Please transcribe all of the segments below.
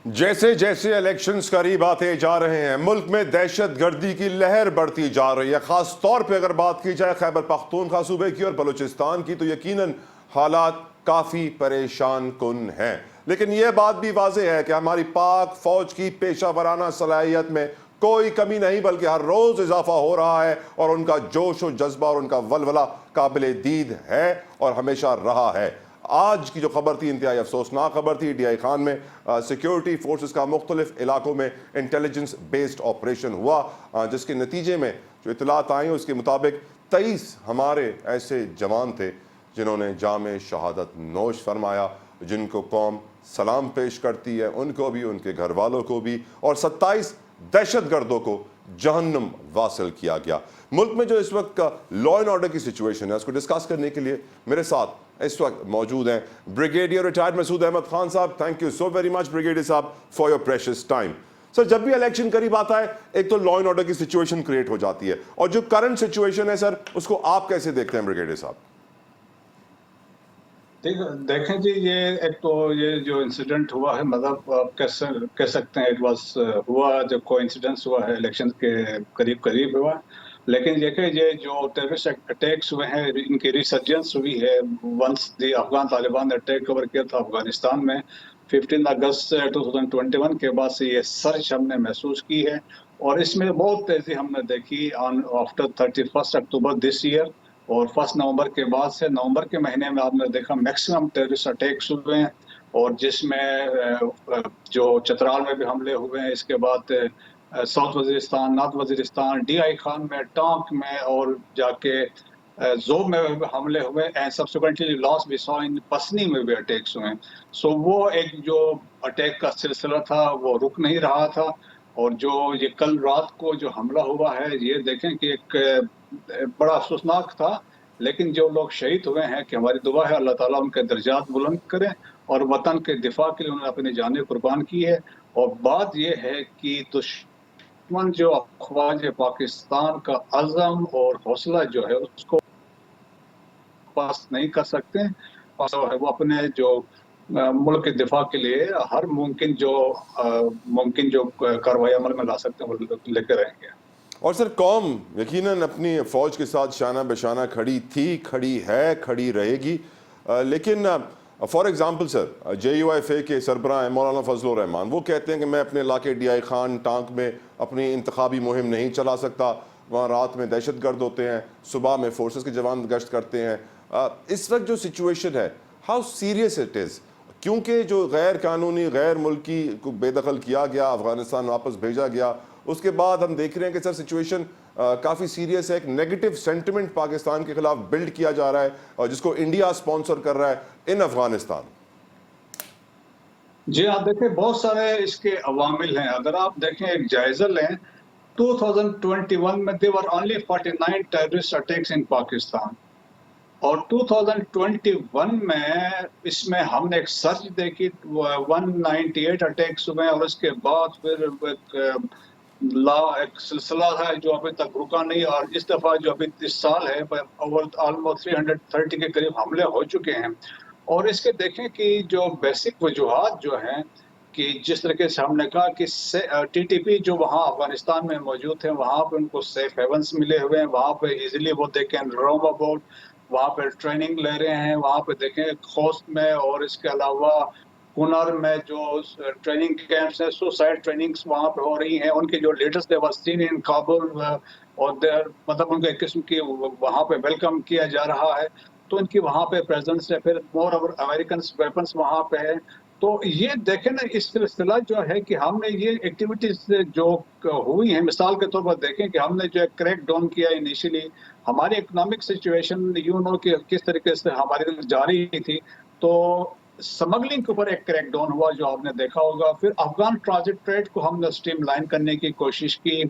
جیسے جیسے الیکشنز قریب آتے جا رہے ہیں ملک میں دہشت گردی کی لہر بڑھتی جا رہی ہے. خاص طور پہ اگر بات کی جائے خیبر پختونخوا صوبے کی اور بلوچستان کی تو یقیناً حالات کافی پریشان کن ہیں. لیکن یہ بات بھی واضح ہے کہ ہماری پاک فوج کی پیشہ ورانہ صلاحیت میں کوئی کمی نہیں بلکہ ہر روز اضافہ ہو رہا ہے اور ان کا جوش و جذبہ اور ان کا ولولہ قابل دید ہے اور ہمیشہ رہا ہے. آج کی جو خبر تھی انتہائی افسوسناک خبر تھی. ڈی آئی خان میں سیکیورٹی فورسز کا مختلف علاقوں میں انٹیلیجنس بیسڈ آپریشن ہوا جس کے نتیجے میں جو اطلاعات آئیں اس کے مطابق 23 ہمارے ایسے جوان تھے جنہوں نے جام شہادت نوش فرمایا, جن کو قوم سلام پیش کرتی ہے, ان کو بھی ان کے گھر والوں کو بھی, اور 27 دہشت گردوں کو جہنم واصل کیا گیا. ملک میں جو اس وقت کا لا اینڈ آرڈر کی سچویشن ہے اس کو ڈسکس کرنے کے لیے میرے ساتھ اس وقت موجود ہیں بریگیڈیئر ریٹائرڈ مسعود احمد خان صاحب. Thank you so very much brigadier صاحب فار یور پریشیس ٹائم. سر, جب بھی الیکشن قریب آتا ہے ایک تو لا اینڈ آرڈر کی سچویشن کریٹ ہو جاتی ہے, اور جو کرنٹ سچویشن ہے سر اس کو آپ کیسے دیکھتے ہیں بریگیڈیئر صاحب؟ دیکھیں جی, یہ ایک تو یہ جو انسیڈنٹ ہوا ہے مطلب آپ کہہ سکتے ہیں ہوا جو کوئنسیڈنس ہوا ہے الیکشن کے قریب ہوا, لیکن دیکھیں یہ جو ٹیررسٹ اٹیکس ہوئے ہیں ان کی ریسرجنس ہوئی ہے. ونس دی افغان طالبان نے اٹیک کور کیا تھا افغانستان میں 15 اگست 2021 کے بعد سے یہ سرچ ہم نے محسوس کی ہے, اور اس میں بہت تیزی ہم نے دیکھی آفٹر 31 اکتوبر دس ایئر, اور 1 نومبر کے بعد سے نومبر کے مہینے میں آپ نے دیکھا میکسیمم ٹیررسٹ اٹیکس ہوئے ہیں, اور جس میں جو چترال میں بھی حملے ہوئے ہیں, اس کے بعد south Waziristan, north Waziristan, D I Khan میں, ٹانک میں, اور جا کے زوب میں بھی حملے ہوئے, اینڈ سبسیکوینٹلی لاس بھی سو ان پسنی میں بھی اٹیکس ہوئے ہیں. سو وہ ایک جو اٹیک کا سلسلہ تھا وہ رک نہیں رہا تھا, اور جو یہ کل رات کو جو حملہ ہوا ہے یہ دیکھیں کہ ایک بڑا افسوسناک تھا, لیکن جو لوگ شہید ہوئے ہیں کہ ہماری دعا ہے اللہ تعالیٰ ان کے درجات بلند کریں, اور وطن کے دفاع کے لیے انہوں نے اپنی جانیں قربان کی ہے. اور بات یہ ہے کہ دشمن جو افواج پاکستان کا عزم اور حوصلہ جو ہے اس کو پاس نہیں کر سکتے, اور وہ اپنے جو ملک کے دفاع کے لیے ہر ممکن جو کارروائی عمل میں لا سکتے ہیں وہ لے کے رہیں گے. اور سر, قوم یقیناً اپنی فوج کے ساتھ شانہ بشانہ کھڑی تھی, کھڑی ہے, کھڑی رہے گی. لیکن for example sir, J U F A کے سربراہ ہیں مولانا فضل الرحمان, وہ کہتے ہیں کہ میں اپنے علاقے ڈی آئی خان ٹانک میں اپنی انتخابی مہم نہیں چلا سکتا, وہاں رات میں دہشت گرد ہوتے ہیں, صبح میں فورسز کے جوان گشت کرتے ہیں. اس وقت جو سچویشن ہے ہاؤ سیریس اٹ از, کیونکہ جو غیر قانونی غیر ملکی کو بے دخل کیا گیا, افغانستان واپس بھیجا گیا, اس کے بعد ہم دیکھ رہے ہیں کہ سر سچویشن کافی سیریس ہے. ایک نیگیٹو سینٹیمنٹ پاکستان کے خلاف بلڈ کیا جا رہا ہے اور جس کو انڈیا سپانسر کر رہا ہے ان افغانستان. جی آپ دیکھیں بہت سارے اس کے عوامل ہیں. اگر آپ دیکھیں ایک جائزہ لیں 2021 میں there were only 49 terrorist attacks in Pakistan, اور 2021 میں اس میں ہم نے ایک سرچ دیکھی 198 اٹیکس ہوئے, اور اس کے بعد پھر ایک سلسلہ ہے جو ابھی تک رکا نہیں, اور اس دفعہ جو ابھی اس سال ہے آلموسٹ 330 کے قریب حملے ہو چکے ہیں. اور اس کے دیکھیں کہ جو بیسک وجوہات جو ہیں کہ جس طریقے سے ہم نے کہا کہ ٹی ٹی پی جو وہاں افغانستان میں موجود ہیں وہاں پہ ان کو سیف ہیونس ملے ہوئے ہیں, وہاں پہ ایزیلی وہ دے کین روم اباؤٹ, وہاں پہ ٹریننگ لے رہے ہیں, وہاں پہ دیکھیں خوست میں اور اس کے علاوہ کنر میں جو ٹریننگ کیمپس ہیں, سوسائڈ ٹریننگز وہاں پہ ہو رہی ہیں. ان کے جو لیڈرز دے ور سین ان کابل, اور مطلب ان کو ایک قسم کی وہاں پہ ویلکم کیا جا رہا ہے, تو ان کی وہاں پہ پریزنس ہے. پھر مور امریکن ویپنس وہاں پہ ہے. تو یہ دیکھیں نا اس سلسلہ جو ہے کہ ہم نے یہ ایکٹیویٹیز جو ہوئی ہیں, مثال کے طور پر دیکھیں کہ ہم نے جو کریک ڈاؤن کیا انیشلی, ہماری اکنامک سچویشن کہ کس طریقے سے ہماری جا رہی تھی, تو سمگلنگ کے اوپر ایک کریک ڈاؤن ہوا جو آپ نے دیکھا ہوگا. پھر افغان ٹرانزٹ ٹریڈ کو ہم نے اسٹریم لائن کرنے کی کوشش کی,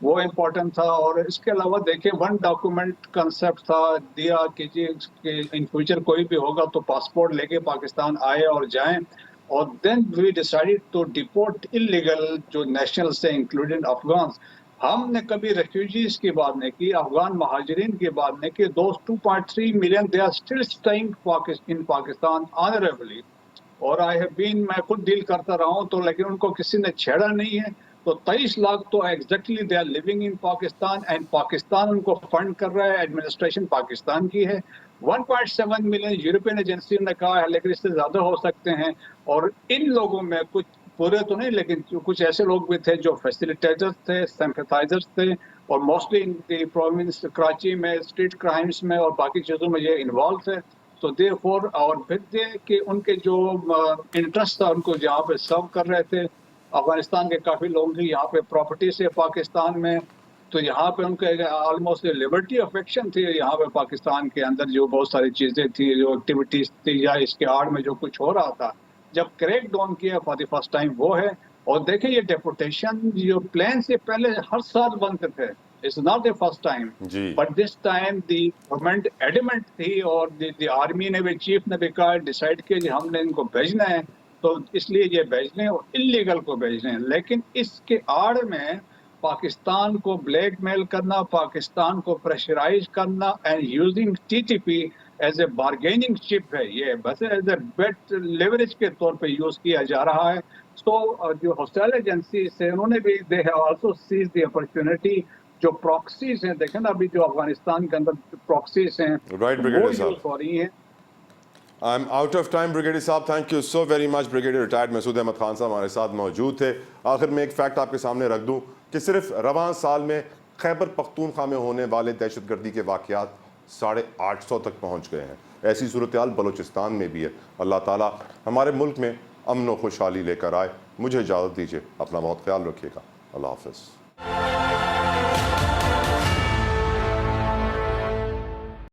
وہ امپورٹنٹ تھا. اور اس کے علاوہ دیکھیں ون ڈاکومنٹ کنسپٹ تھا دیا کہ جی ان فیوچر کوئی بھی ہوگا تو پاسپورٹ لے کے پاکستان آئے اور جائیں. اور دین وی ڈیسائیڈ ٹو ڈیپورٹ انلیگل جو نیشنل سے انکلوڈنگ افغانس. ہم نے کبھی ریفیوجیز کی بات نہیں کی, افغان مہاجرین کی بات نہیں کی. Those 2.3 million they are still staying in Pakistan honourably. اور میں خود ڈیل کرتا رہا ہوں تو لیکن ان کو کسی نے چھیڑا نہیں ہے. تو 23 لاکھ تو exactly they are living in Pakistan and Pakistan ان کو فنڈ کر رہا ہے, ایڈمنسٹریشن پاکستان کی ہے. 1.7 ملین یورپین ایجنسی نے کہا ہے لیکن اس سے زیادہ ہو سکتے ہیں. اور ان لوگوں میں کچھ پورے تو نہیں لیکن کچھ ایسے لوگ بھی تھے جو فیسیلیٹیٹرز تھے, سمپتھائزرز تھے, اور موسٹلی ان دی پروونس کراچی میں اسٹریٹ کرائمز میں اور باقی چیزوں میں یہ انوالو تھے. تو دیر فور اور پھر کہ ان کے جو انٹرسٹ تھا ان کو جہاں پہ سرو کر رہے تھے. افغانستان کے کافی لوگ بھی یہاں پہ پراپرٹی سے پاکستان میں, تو یہاں پہ ان کے آلموسٹ لبرٹی آف ایکشن تھی یہاں پہ پاکستان کے اندر. جو بہت ساری چیزیں تھیں, جو ایکٹیویٹیز تھی یا اس کے آڑ میں جو کچھ ہو رہا تھا, جب کریک ڈاؤن کیا فار دی فرسٹ ٹائم وہ ہے. اور دیکھیں یہ ڈیپوٹیشن جو پلان سے پہلے ہر سال بنتے تھے, it's not the first time, but this time the government adamant تھی اور دی آرمی نے بھی, چیف نے بھی کہا, ڈیسائیڈ کیا کہ ہم نے ان کو بھیجنا ہے, تو اس لیے یہ بھیجنے اور انلیگل کو بھیجنے ہیں. لیکن اس کے آڑ میں پاکستان کو بلیک میل کرنا, پاکستان کو پریشرائز کرنا and using T T P as a bargaining چپ ہے, یہ بس ایز اے بیٹ لیوریج کے طور پہ یوز کیا جا رہا ہے. تو جو ہوسٹائل ایجنسیز سے انہوں نے بھی they have also seize the opportunity. جو پراکسیز ہیں دیکھیں نا, ابھی جو افغانستان کے اندر پراکسیز ہیں وہ یوز ہو رہی ہیں. I'm out of time, brigadier صاحب. Thank you so very much. Brigadier retired Masood Ahmed Khan صاحب ہمارے ساتھ موجود تھے. آخر میں ایک فیکٹ آپ کے سامنے رکھ دوں کہ صرف رواں سال میں خیبر پختونخوا میں ہونے والے دہشت گردی کے واقعات 850 تک پہنچ گئے ہیں. ایسی صورتحال بلوچستان میں بھی ہے. اللہ تعالیٰ ہمارے ملک میں امن و خوشحالی لے کر آئے. مجھے اجازت دیجیے, اپنا بہت خیال رکھیے گا. اللہ حافظ.